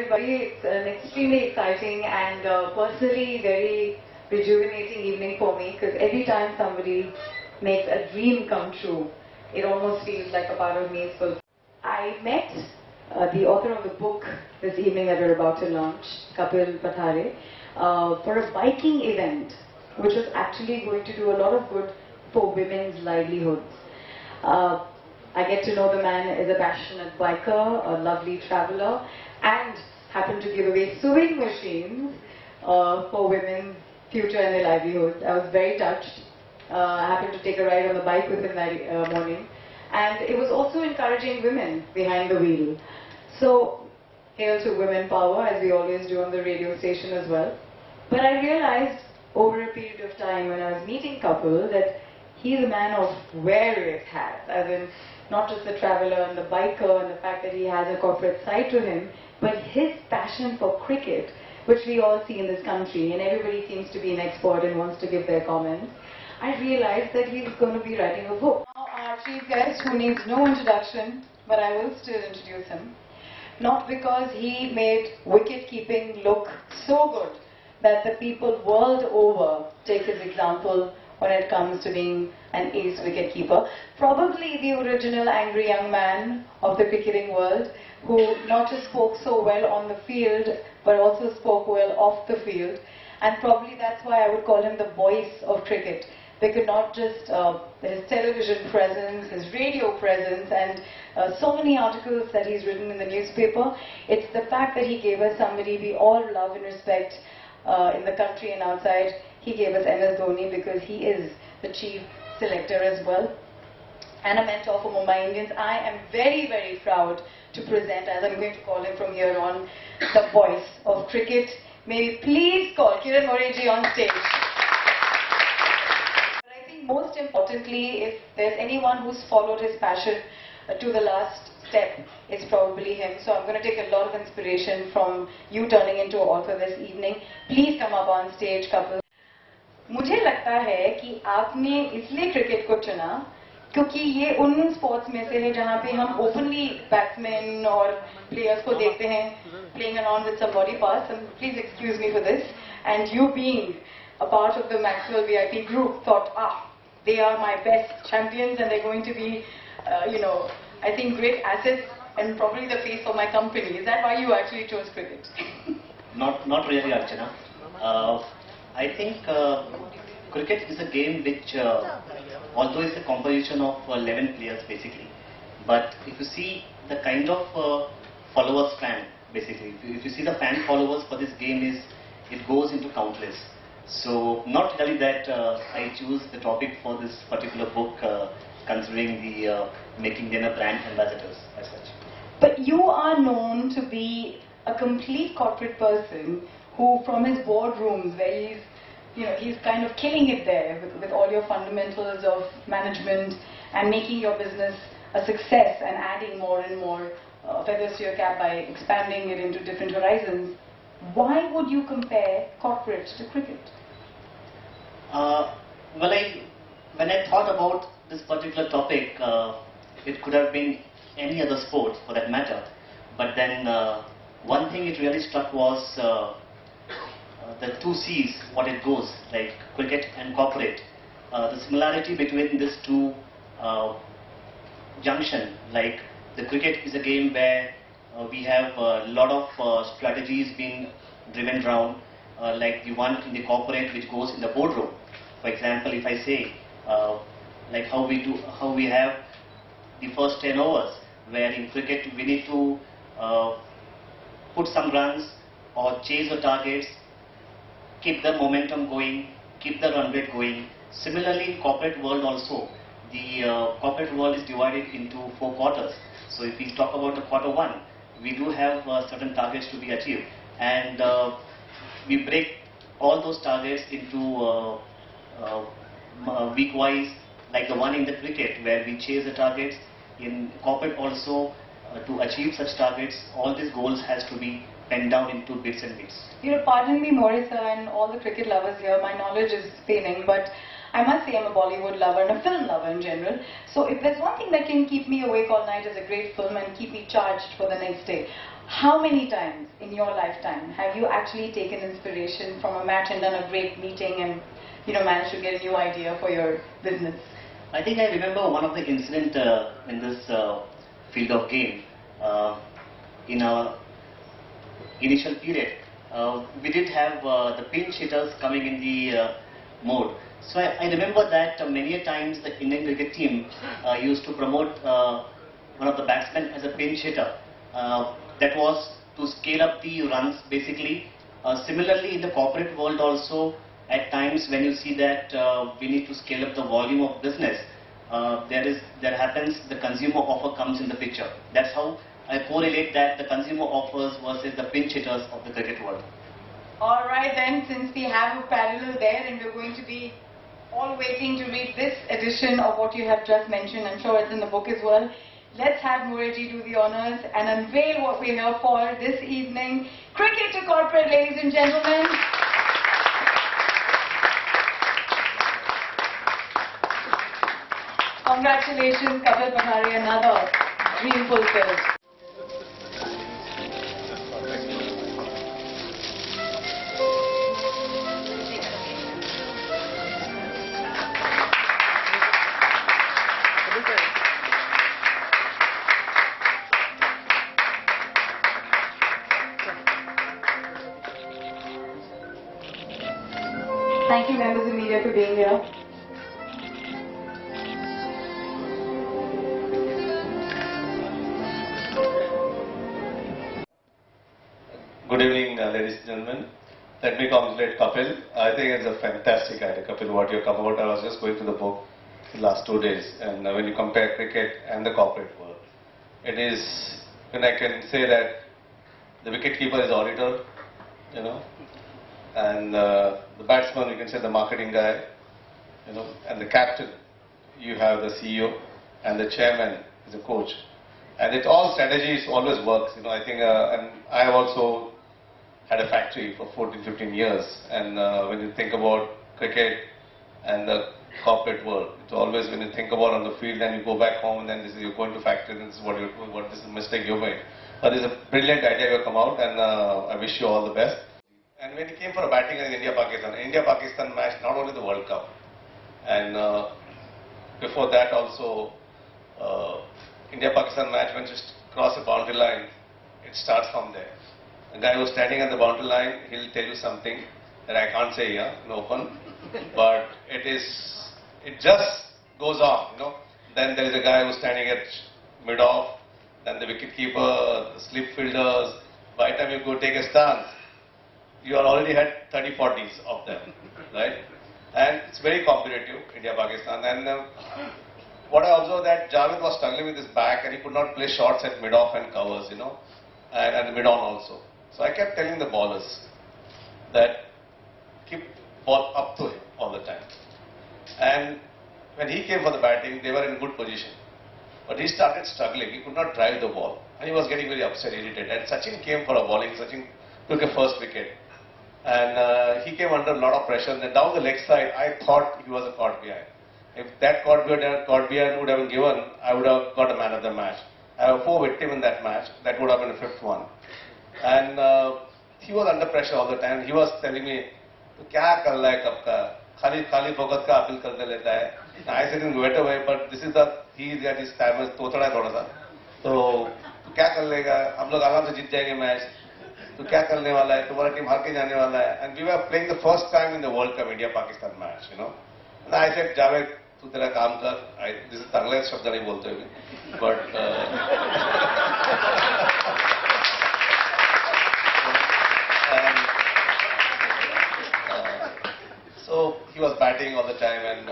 everybody. It's an extremely exciting and personally very rejuvenating evening for me, because every time somebody makes a dream come true, it almost feels like a part of me is fulfilled. I met the author of the book this evening that we're about to launch, Kapil Pathare, for a biking event, which was actually going to do a lot of good for women's livelihoods. I get to know the man is a passionate biker, a lovely traveler, and happened to give away sewing machines for women's future and their livelihoods. I was very touched. I happened to take a ride on the bike with him that morning, and it was also encouraging women behind the wheel. So, hail to women power, as we always do on the radio station as well. But I realized over a period of time when I was meeting Kapil that he's a man of various hats, as in not just the traveler and the biker and the fact that he has a corporate side to him, but his passion for cricket, which we all see in this country, and everybody seems to be an expert and wants to give their comments. I realized that he's going to be writing a book. Now our chief guest, who needs no introduction, but I will still introduce him. Not because he made wicket-keeping look so good that the people world over take his example when it comes to being an ace wicket-keeper. Probably the original angry young man of the cricketing world, who not just spoke so well on the field, but also spoke well off the field. And probably that's why I would call him the voice of cricket. Because not just his television presence, his radio presence, and so many articles that he's written in the newspaper. It's the fact that he gave us somebody we all love and respect in the country and outside. He gave us MS Dhoni because he is the chief selector as well, and a mentor for Mumbai Indians. I am very, very proud to present, as I'm going to call him from here on, the voice of cricket. May we please call Kiran More India on stage. But I think most importantly, if there's anyone who's followed his passion to the last step, it's probably him. So I'm going to take a lot of inspiration from you turning into an author this evening. Please come up on stage, Kapil. मुझे लगता है कि आपने इसलिए cricket को चुना क्योंकि ये उन स्पोर्ट्स में से है जहाँ पे हम ओपनली बैट्समैन और प्लेयर्स को देखते हैं playing around with some body parts, and please excuse me for this, and you being a part of the Maxwell VIP group thought, they are my best champions and they're going to be, I think great assets and probably the face of my company. Is that why you actually chose cricket? Not really, Archana. I think cricket is a game which, although it's a composition of 11 players basically, but if you see the kind of followers fan, basically, if you see the fan followers for this game, it goes into countless. So not really that I choose the topic for this particular book, considering the making them a brand ambassadors as such. But you are known to be a complete corporate person who, from his boardrooms where he's kind of killing it there with all your fundamentals of management and making your business a success and adding more and more feathers to your cap by expanding it into different horizons. Why would you compare corporate to cricket? Well, when I thought about this particular topic, it could have been any other sport for that matter. But then one thing it really struck was the two C's, what it goes, like cricket and corporate. The similarity between these two junction, like the cricket is a game where we have a lot of strategies being driven around, like the one in the corporate which goes in the boardroom. For example, if I say, like how we have the first 10 overs, where in cricket we need to put some runs or chase the targets, keep the momentum going, keep the run rate going. Similarly, in corporate world also, the corporate world is divided into 4 quarters. So if we talk about the quarter 1, we do have certain targets to be achieved, and we break all those targets into week-wise, like the one in the cricket where we chase the targets. In corporate also, to achieve such targets, all these goals has to be penned down into bits and bits. Pardon me, Morisa, and all the cricket lovers here, my knowledge is failing, but I must say I'm a Bollywood lover and a film lover in general. So if there's one thing that can keep me awake all night as a great film and keep me charged for the next day, how many times in your lifetime have you actually taken inspiration from a match and done a great meeting and, you know, managed to get a new idea for your business? I think I remember one of the incident in this field of game in our initial period. We did have the pinch hitters coming in the mode. So I remember that many a times the Indian cricket team used to promote one of the batsmen as a pinch hitter. That was to scale up the runs basically. Similarly in the corporate world also, at times when you see that we need to scale up the volume of business, there happens the consumer offer comes in the picture. That's how I correlate that the consumer offers versus the pinch hitters of the cricket world. Alright then, since we have a parallel there and we're going to be all waiting to read this edition of what you have just mentioned, I'm sure it's in the book as well. Let's have Moreji do the honors and unveil what we're here for this evening. Cricket to corporate, ladies and gentlemen. Congratulations, Kapil Pathare, another dream fulfilled. Thank you, members of media, for being here. Good evening, ladies and gentlemen. Let me congratulate Kapil. I think it's a fantastic idea, Kapil, what you come about. I was just going through the book the last 2 days, and when you compare cricket and the corporate world, it is, when I can say that the wicket-keeper is auditor, you know, and the batsman, you can say the marketing guy, you know, and the captain, you have the CEO, and the chairman is a coach. And it all strategies always works, you know. I think, and I have also had a factory for 14-15 years, and when you think about cricket and the corporate world, it's always when you think about on the field and you go back home and then this is, you're going to factory and this is what you're doing, what this is a mistake you made. But it's a brilliant idea you come out, and I wish you all the best. And when he came for a batting in India-Pakistan match, not only the World Cup, and before that also, India-Pakistan match, when you cross the boundary line, it starts from there. The guy who's standing at the boundary line, he'll tell you something that I can't say here in open, but it just goes on, you know. Then there is a guy who's standing at mid-off, then the wicket-keeper, the slip fielders. By the time you go take a stance, you already had 30-40s of them, right? And it's very competitive, India-Pakistan. And what I observed that Javed was struggling with his back and he could not play shots at mid-off and covers, you know, and the mid-on also. So I kept telling the bowlers that keep ball up to him all the time. And when he came for the batting, they were in good position. But he started struggling, he could not drive the ball. And he was getting very upset, irritated. And Sachin came for a bowling, Sachin took a first wicket. And he came under a lot of pressure. And then down the leg side, I thought he was a caught behind. If that caught behind would have been given, I would have got a man of the match. I have 4 victims in that match. That would have been the 5th one. And he was under pressure all the time. He was telling me, "Kya kar raha hai kab ka? Khali fokat ka appeal karne leta hai." I said, "Wait away, but this is the he is at his time is totda hai thoda sa. So kya kar lega? Hum log aaram se jeet jayenge match. तो क्या करने वाला है तुम्हारा team हार के जाने वाला है." And we were playing the first time in the World Cup India-Pakistan match, you know. And I said, "Javed, तू तेरा काम कर." This is तगड़े शब्द नहीं बोलते हुए, but so he was batting all the time, and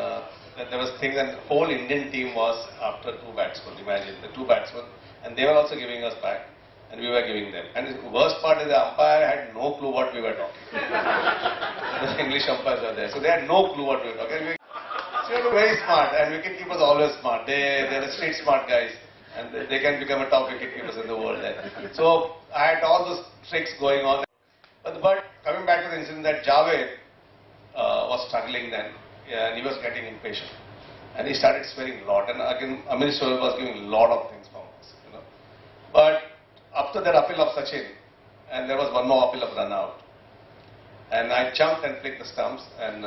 there was things, and the whole Indian team was after 2 batsmen. Imagine the 2 batsmen, and they were also giving us back. And we were giving them. And the worst part is the umpire had no clue what we were talking. The English umpires were there. So they had no clue what we were talking. So they were very smart. And wicket-keepers are always smart. They're the street smart guys. And they can become a top wicket-keepers in the world then. So I had all those tricks going on. But coming back to the incident that Javed was struggling then. And he was getting impatient. And he started swearing a lot. And again, Amir was giving a lot of things from us. You know. But after that appeal of Sachin, and there was one more appeal of run out. And I jumped and flicked the stumps and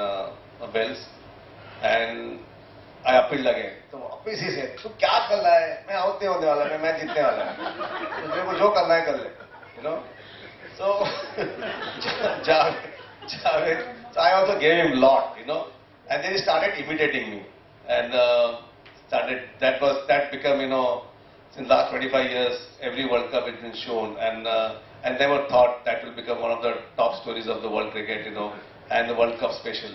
bells, and I appealed again. So वापस ही से तू क्या कर रहा है? मैं out नहीं होने वाला, मैं जीतने वाला है. तेरे को जो करना है कर ले, you know. So Javed, so I also gave him lot, you know, and then he started imitating me, and that become, you know, since last 25 years, every World Cup has been shown, and never thought that will become one of the top stories of the world cricket, you know, and the World Cup special.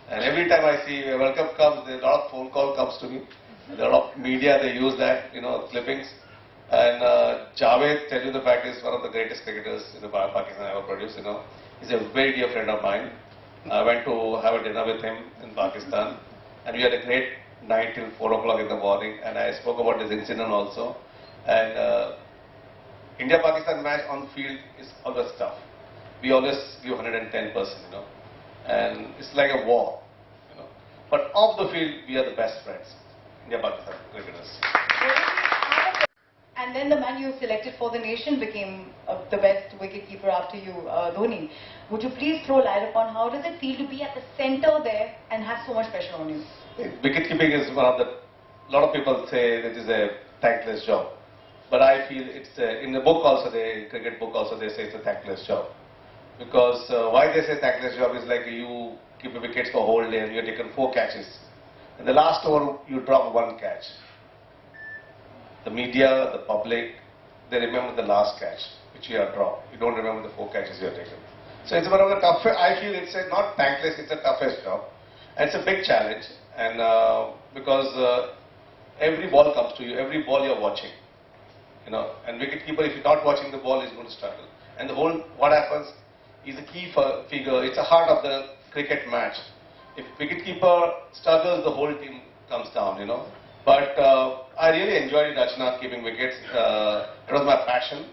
And every time I see a World Cup comes, there's a lot of phone call comes to me. There are a lot of media, they use that, you know, clippings. And Javed, tell you the fact, is one of the greatest cricketers in the Pakistan ever produced, you know. He's a very dear friend of mine. I went to have a dinner with him in Pakistan, and we had a great night till 4 o'clock in the morning, and I spoke about this incident also. And India-Pakistan match on field is always tough. We always give 110%, you know, and it's like a war, you know. But off the field, we are the best friends, India-Pakistan cricketers. And then the man you selected for the nation became the best wicket-keeper after you, Dhoni. Would you please throw light upon how does it feel to be at the centre there and have so much pressure on you? Wicket-keeping is one of the, a lot of people say that is a thankless job. But I feel it's, in the book also, in cricket book also, they say it's a thankless job. Because why they say thankless job is like you keep the wickets for a whole day and you're taken 4 catches. In the last over, you drop 1 catch. The media, the public, they remember the last catch, which you have dropped. You don't remember the 4 catches you have taken. So it's one of the toughest, I feel it's a, not thankless, it's the toughest job. And it's a big challenge. And because every ball comes to you, every ball you're watching. You know, and wicket-keeper, if you're not watching the ball, is going to struggle. And the whole, what happens is a key figure, it's the heart of the cricket match. If wicket-keeper struggles, the whole team comes down, you know. But I really enjoyed Rachna keeping wickets. It was my passion,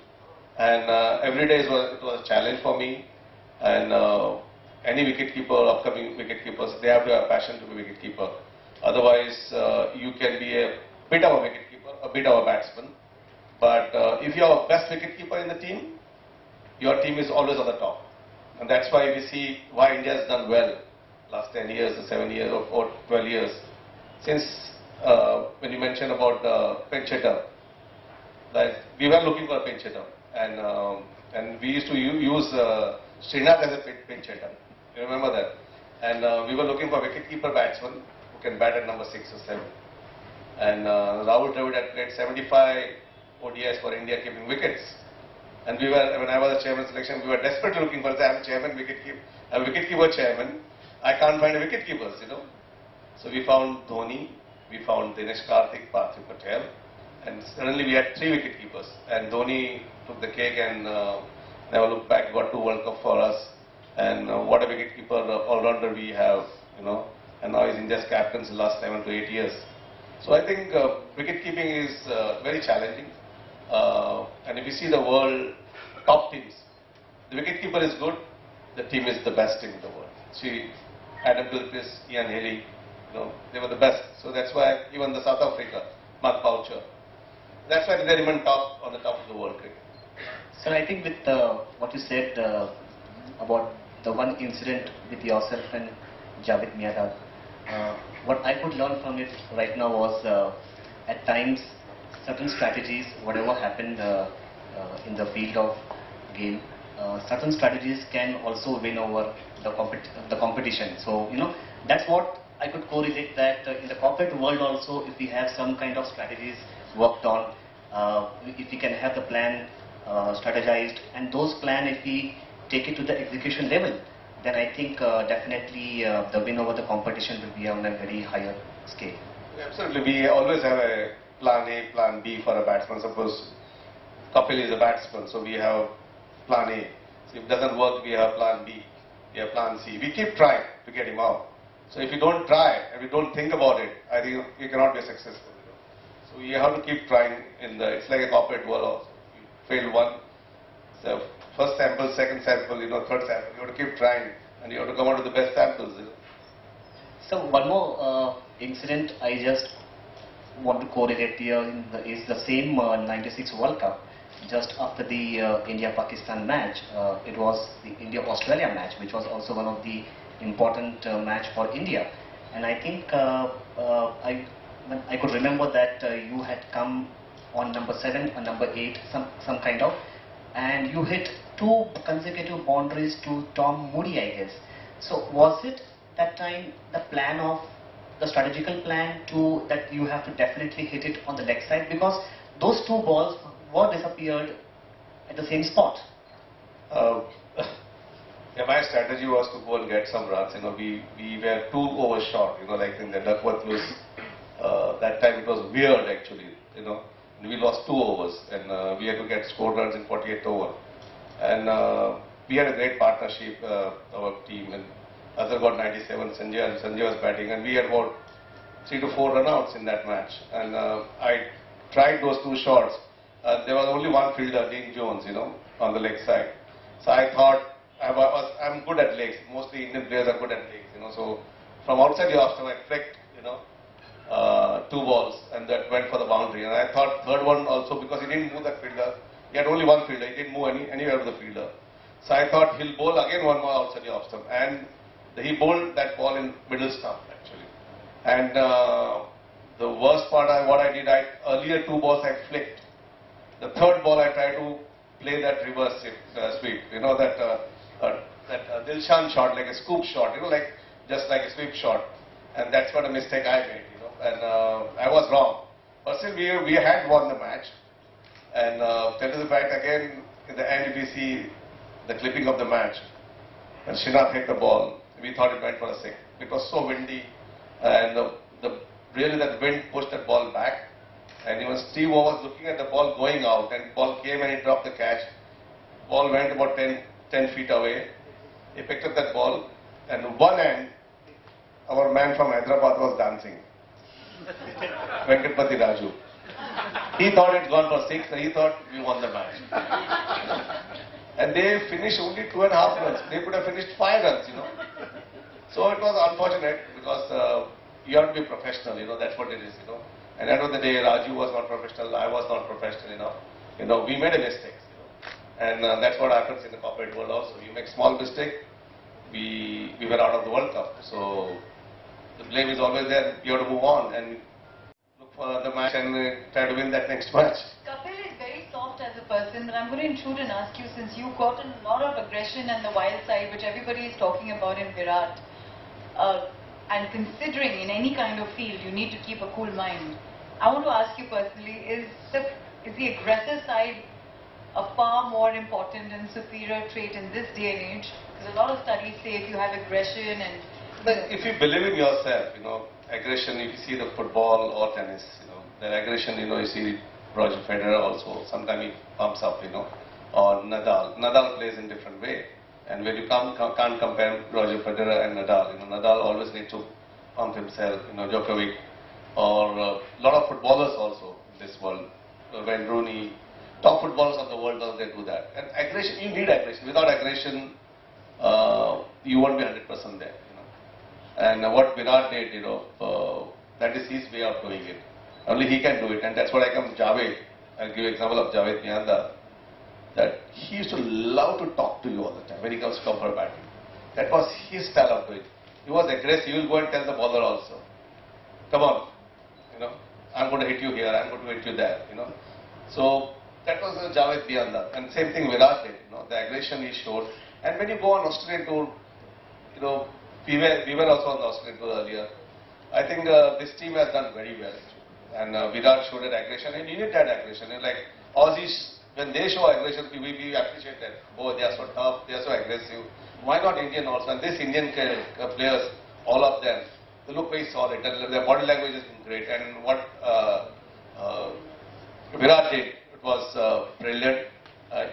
and every day it was a challenge for me. And any wicket-keeper, upcoming wicket-keepers, they have to have passion to be wicket-keeper. Otherwise, you can be a bit of a wicket-keeper, a bit of a batsman. But if you are a best wicket-keeper in the team, your team is always on the top. And that's why we see why India has done well last 10 years, or 7 years, or 12 years. Since when you mentioned about pinch hitter, that we were looking for a pinch hitter. And we used to use Sinha as a pinch hitter. You remember that? And we were looking for a wicket-keeper batsman who can bat at number 6 or 7. And Rahul Dravid had played 75 ODIs for India keeping wickets. And we were, when I was a chairman selection, we were desperately looking for, say, I'm chairman, wicket-keeper chairman. I can't find a wicket-keepers, you know. So we found Dhoni, we found Dinesh Karthik, Kapil Pathare, and suddenly we had 3 wicket-keepers. And Dhoni took the cake and never looked back, got 2 World Cup for us. And what a wicket-keeper all-rounder we have, you know. And now he's India's captain in the last 7 to 8 years. So I think wicket-keeping is very challenging. And if you see the world top teams, the wicket-keeper is good, the team is the best team in the world. See, Adam Gilchrist, Ian Haley, you know, they were the best. So that's why even the South Africa, Mark Boucher, that's why they remain top on the top of the world cricket. So I think with what you said about the one incident with yourself and Javed Miadad, what I could learn from it right now was at times certain strategies, whatever happened in the field of game, certain strategies can also win over the competition. So, you know, that's what I could correlate, that in the corporate world also, if we have some kind of strategies worked on, if we can have the plan strategized, and those plan, if we take it to the execution level, then I think definitely the win over the competition will be on a very higher scale. Absolutely, we always have a plan A, plan B for a batsman. Suppose Kapil is a batsman, so we have plan A. So if it doesn't work, we have plan B, we have plan C. We keep trying to get him out. So if you don't try and we don't think about it, I think you cannot be successful. You know? So you have to keep trying. It's like a corporate world also. You fail one, so first sample, second sample, you know, third sample. You have to keep trying, and you have to come out with the best samples. You know? So one more incident I just want to correlate here is the same 96 World Cup. just after the India-Pakistan match. It was the India-Australia match, which was also one of the important match for India. And I think I could remember that you had come on number 7 or number 8, some kind of, and you hit 2 consecutive boundaries to Tom Moody, I guess. So was it that time the strategical plan to that you have to definitely hit it on the leg side, because those 2 balls were disappeared at the same spot? Yeah, my strategy was to go and get some runs. We were 2 overs short. Like in the Duckworth was that time it was weird actually. We lost 2 overs and we had to get score runs in 48th over. And we had a great partnership, our team. And Azhar got 97, Sanjay was batting, and we had about 3 to 4 run-outs in that match. And I tried those 2 shots. There was only one fielder, Dean Jones, on the leg side. So I thought I'm good at legs. Mostly Indian players are good at legs, So from outside the off stump, I flicked, 2 balls, and that went for the boundary. And I thought third one also, because he didn't move that fielder. He had only one fielder. He didn't move anywhere of the fielder. So I thought he'll bowl again one more outside the off stump. And he bowled that ball in middle stump actually. And the worst part, what I did, earlier 2 balls I flicked. The third ball I tried to play that reverse sweep. That Dilshan shot, like a scoop shot. Just like a sweep shot. And that's what a mistake I made. And I was wrong. But still, we had won the match. And tell you the fact, again, in the end, if you see the clipping of the match, when Sinha hit the ball, we thought it went for a 6. It was so windy, and really that wind pushed that ball back. And even Steve was looking at the ball going out, and ball came and he dropped the catch. Ball went about 10 feet away. He picked up that ball, and one end, our man from Hyderabad was dancing. Venkat Raju. He thought it gone for 6, and he thought we won the match. And they finished only 2.5 runs. They could have finished 5 runs, So it was unfortunate, because you have to be professional, that's what it is, And at the end of the day, Raju was not professional, I was not professional, we made a mistake, And that's what happens in the corporate world also. You make small mistake, we were out of the World Cup. So the blame is always there. You have to move on and look for the match and try to win that next match. Kapil is very soft as a person, but I'm going to intrude and ask you, since you've got a lot of aggression and the wild side, which everybody is talking about in Virat, and considering in any kind of field you need to keep a cool mind, I want to ask you personally, is the aggressive side a far more important and superior trait in this day and age? Because a lot of studies say if you have aggression and... But if you believe in yourself, aggression, if you see the football or tennis, the aggression, you see Roger Federer also, sometimes he pumps up, or Nadal. Nadal plays in different way. And when you can't compare Roger Federer and Nadal, Nadal always needs to pump himself, Djokovic, or a lot of footballers also in this world, Wayne Rooney, top footballers of the world, they do that. And aggression, you need aggression. Without aggression, you won't be 100% there. And what Virat did, that is his way of doing it. Only he can do it, and that's what I come to Javed. I'll give you example of Javed Mianda. That he used to love to talk to you all the time when he comes to come for batting. That was his style of doing. He was aggressive. He will go and tell the bowler also, come on, I'm going to hit you here, I'm going to hit you there, So that was Javed Mianda. And same thing Virat did, the aggression he showed. And when you go on Australian tour, we were also on the Australian tour earlier. I think this team has done very well. And Virat showed that aggression, and you need that aggression. Like Aussies, when they show aggression, we appreciate that. Oh, they are so tough, they are so aggressive. Why not Indian also? And this Indian players, all of them, they look very solid. Their body language has been great. And what Virat did, it was brilliant.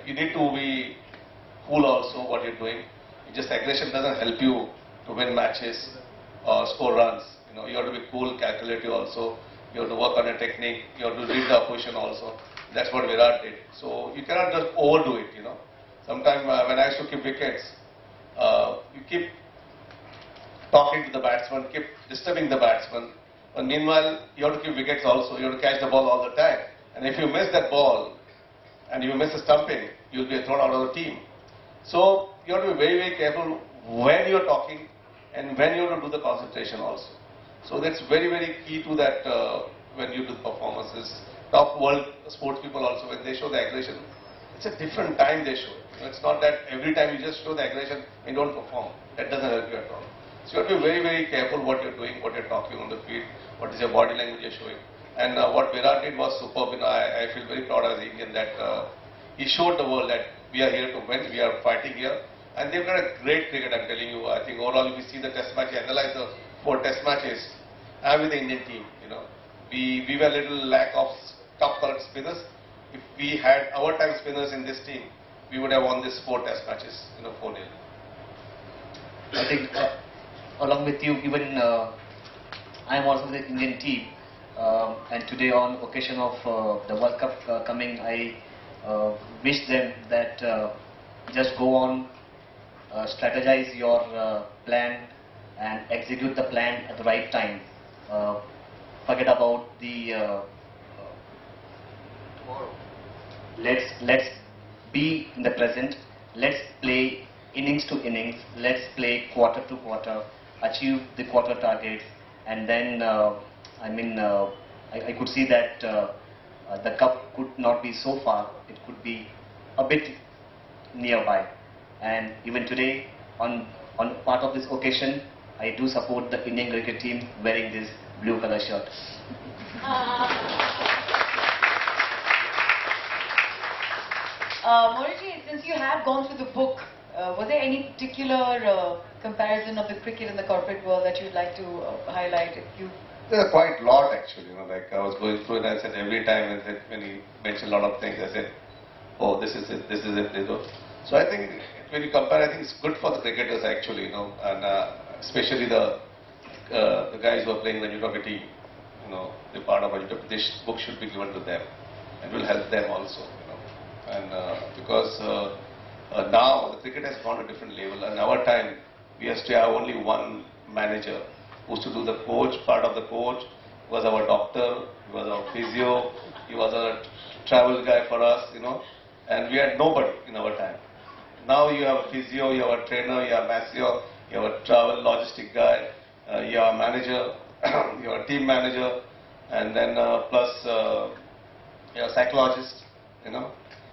You need to be cool also what you're doing. Just aggression doesn't help you to win matches or score runs. You have to be cool, calculative also. You have to work on a technique. You have to read the opposition also. That's what Virat did. So you cannot just overdo it. Sometimes when I used to keep wickets, you keep talking to the batsman, keep disturbing the batsman. But meanwhile, you have to keep wickets also. You have to catch the ball all the time. And if you miss that ball, and you miss a stumping, you'll be thrown out of the team. So you have to be very, very careful when you're talking and when you have to do the concentration also. So that's very, very key to that when you do the performances. Top world sports people also, when they show the aggression, it's a different time they show it. It's not that every time you just show the aggression and don't perform. That doesn't help you at all. So you have to be very, very careful what you're doing, what you're talking on the field, what is your body language you're showing. And what Virat did was superb. I feel very proud as an Indian that he showed the world that we are here to win, we are fighting here. And they've got a great cricket, I'm telling you. I think overall if you see the test match, analyze the 4 test matches, I'm with the Indian team, We were a little lack of top-colored spinners. If we had our time spinners in this team, we would have won this 4 test matches, 4-0. I think along with you, even I am also the Indian team. And today on occasion of the World Cup coming, I wish them that just go on, strategize your plan and execute the plan at the right time. Forget about the tomorrow. Let's be in the present. Let's play innings to innings. Let's play quarter to quarter. Achieve the quarter targets, and then I could see that the cup could not be so far. It could be a bit nearby. And even today, on part of this occasion, I do support the Indian cricket team wearing this blue color shirt. Moriji, since you have gone through the book, was there any particular comparison of the cricket and the corporate world that you'd like to highlight? There are quite a lot actually. Like I was going through it, I said every time when he mentioned a lot of things, I said, oh, this is it, this is it, So I think when you compare, I think it's good for the cricketers actually, and especially the guys who are playing the Uttam team, the part of Uttam. This book should be given to them. It will help them also, and because now the cricket has gone to a different level. And our time, we used to have only one manager who used to do the coach, part of the coach. He was our doctor, he was our physio, he was a travel guy for us, and we had nobody in our time. Now you have a physio, you have a trainer, you have a masseur, you have a travel logistic guy, you have a manager, you have a team manager, and then plus you have a psychologist,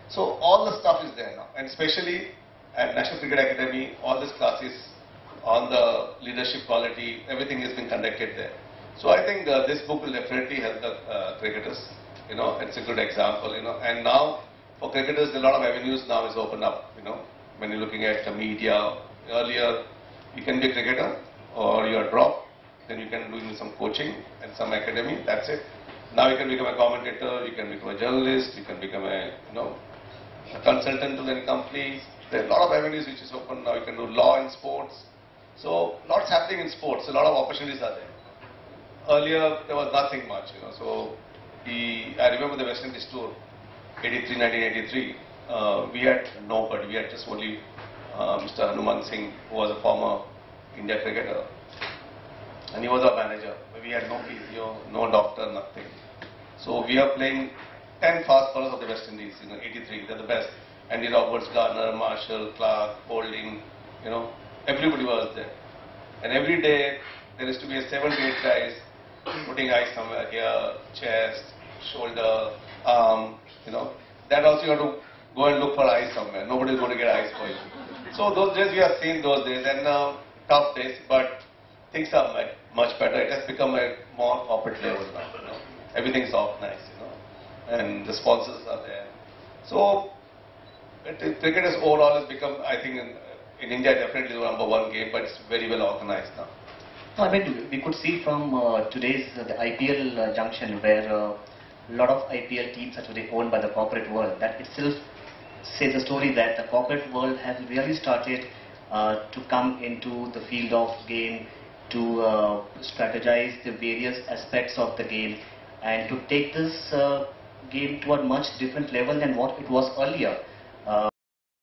So all the stuff is there now, and especially at National Cricket Academy, all these classes on the leadership quality, everything has been conducted there. So I think this book will definitely help the cricketers. It's a good example. And now for cricketers, a lot of avenues now is opened up. When you're looking at the media, earlier you can be a cricketer or you are dropped, then you can do some coaching and some academy. That's it. Now you can become a commentator, you can become a journalist, you can become a a consultant to the companies. There are a lot of avenues which is open now. You can do law in sports. So lots happening in sports. A lot of opportunities are there. Earlier there was nothing much, So I remember the West Indies tour, 1983. We had nobody. We had just only Mr. Hanuman Singh, who was a former India cricketer, and he was our manager. We had no physio, no doctor, nothing. So we are playing 10 fast bowlers of the West Indies, 83, they're the best. Andy Roberts, Garner, Marshall, Clark, Holding, everybody was there. And every day there used to be 7 to 8 guys putting ice somewhere here, chest, shoulder, arm, That also you have to go and look for ice somewhere. Nobody is going to get ice for you. So those days we have seen those days, and tough days, but things are much better. It has become a more corporate level now. Everything's organized, and the sponsors are there. So cricket has overall has become, I think, in India definitely the #1 game, but it's very well organized now. I mean, we could see from today's the IPL junction where a lot of IPL teams are today owned by the corporate world. That itself says a story that the corporate world has really started to come into the field of game, to strategize the various aspects of the game, and to take this game to a much different level than what it was earlier.